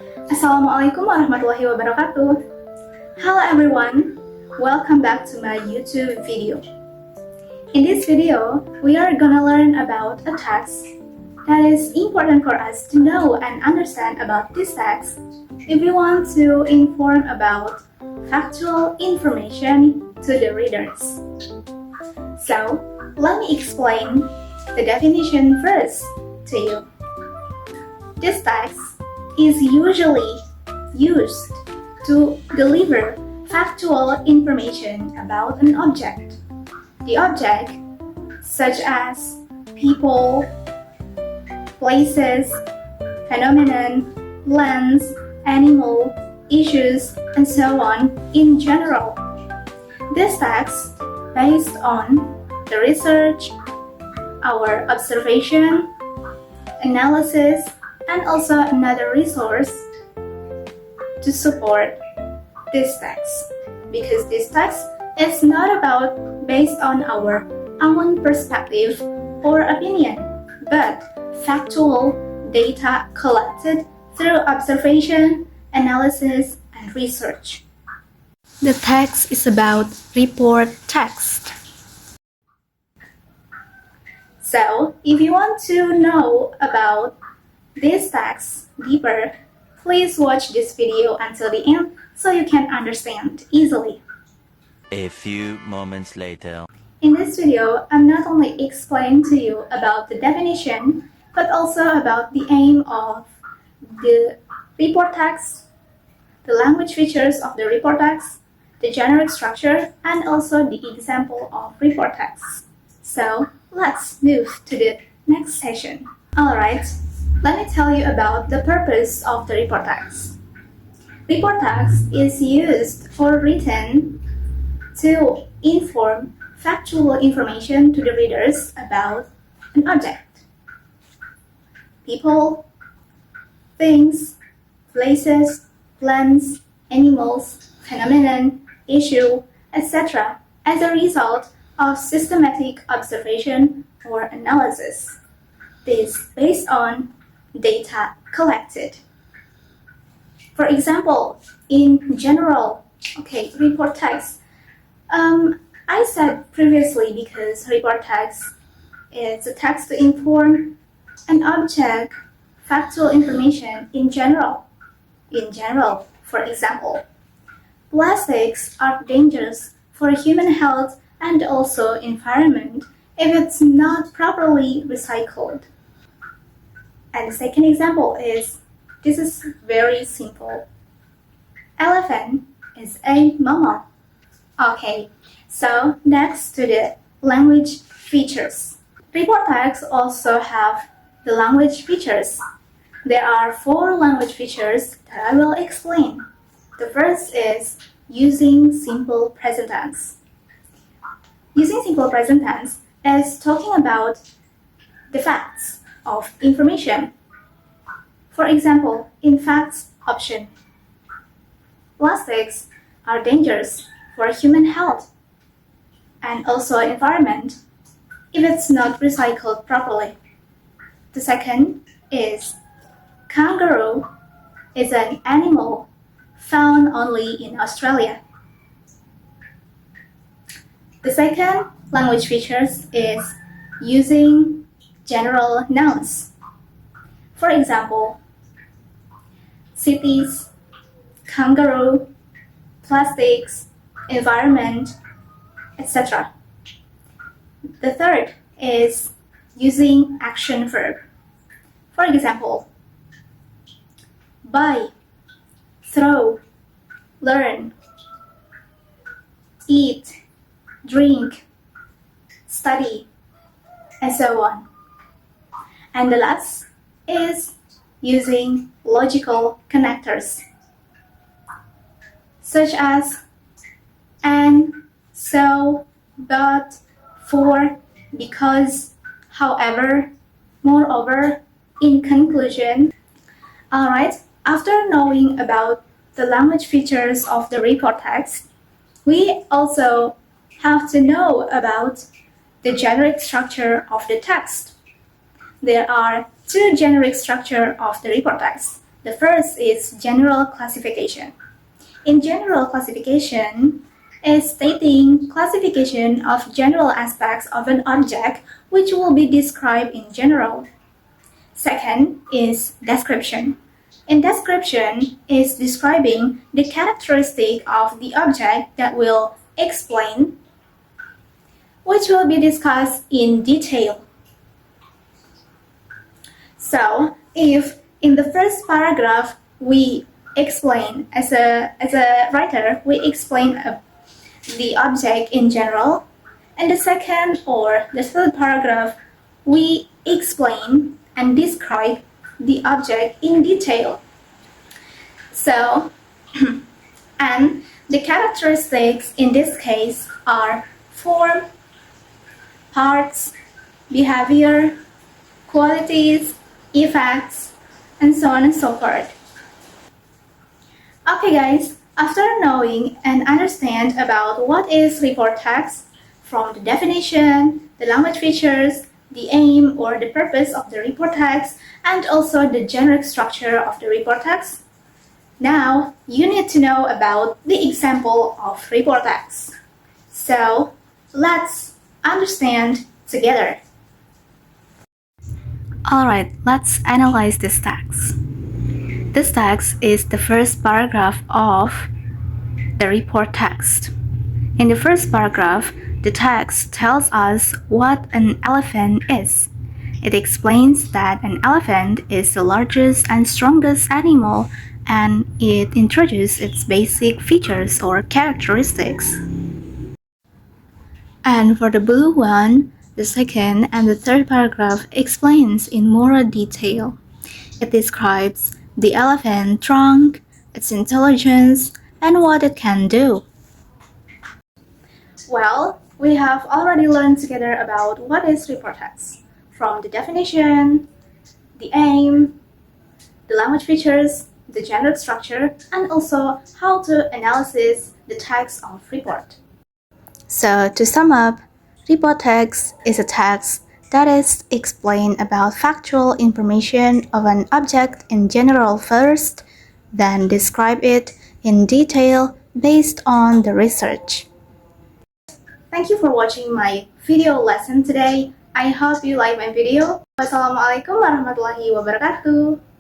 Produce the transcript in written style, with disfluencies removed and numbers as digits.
Assalamualaikum warahmatullahi wabarakatuh. Hello everyone, welcome back to my YouTube video. In this video, we are gonna learn about a text that is important for us to know and understand about this text if we want to inform about factual information to the readers. So, let me explain the definition first to you. This text is usually used to deliver factual information about an object. The object, such as people, places, phenomenon, lands, animal, issues, and so on in general. This text based on the research, our observation, analysis, and also another resource to support this text, because this text is not about based on our own perspective or opinion, but factual data collected through observation, analysis, and research. The text is about report text. So, if you want to know about this text deeper, please watch this video until the end so you can understand easily. A few moments later. In this video, I'm not only explaining to you about the definition, but also about the aim of the report text, the language features of the report text, the generic structure, and also the example of report text. So, let's move to the next session. Alright, let me tell you about the purpose of the report text. Report text is used or written to inform factual information to the readers about an object. People, things, places, plants, animals, phenomenon, issue, etc. as a result of systematic observation or analysis. This based on data collected. For example, in general, report text. I said previously because report text is a text to inform an object factual information in general. In general, for example, plastics are dangerous for human health and also environment if it's not properly recycled. And the second example is, this is very simple. Elephant is a mammal. Okay, so next to the language features. Report text also have the language features. There are 4 language features that I will explain. The first is using simple present tense. Using simple present tense is talking about the facts of information. For example, in facts option, plastics are dangerous for human health and also environment if it's not recycled properly. The second is kangaroo is an animal found only in Australia. The second language features is using general nouns. For example, cities, kangaroo, plastics, environment, etc. The third is using action verb. For example, buy, throw, learn, eat, drink, study, and so on. And the last is using logical connectors, such as and, so, but, for, because, however, moreover, in conclusion. Alright, after knowing about the language features of the report text, we also have to know about the generic structure of the text. There are two generic structures of the report text. The first is general classification. In general classification is stating classification of general aspects of an object which will be described in general. Second is description. In description is describing the characteristic of the object that will explain, which will be discussed in detail. So, if in the first paragraph we explain, as a writer, we explain the object in general, and the second or the third paragraph we explain and describe the object in detail. So, and the characteristics in this case are form, parts, behavior, qualities, effects, and so on and so forth. Okay guys, after knowing and understand about what is report text, from the definition, the language features, the aim or the purpose of the report text, and also the generic structure of the report text, now you need to know about the example of report text. So let's understand together. Alright, let's analyze this text. This text is the first paragraph of the report text. In the first paragraph, the text tells us what an elephant is. It explains that an elephant is the largest and strongest animal, and it introduces its basic features or characteristics. And for the blue one, the second and the third paragraph explains in more detail. It describes the elephant trunk, its intelligence, and what it can do. Well, we have already learned together about what is report text, from the definition, the aim, the language features, the generic structure, and also how to analyze the text of report. So to sum up, report text is a text that is explain about factual information of an object in general first, then describe it in detail based on the research. Thank you for watching my video lesson today. I hope you like my video. Wassalamualaikum warahmatullahi wabarakatuh.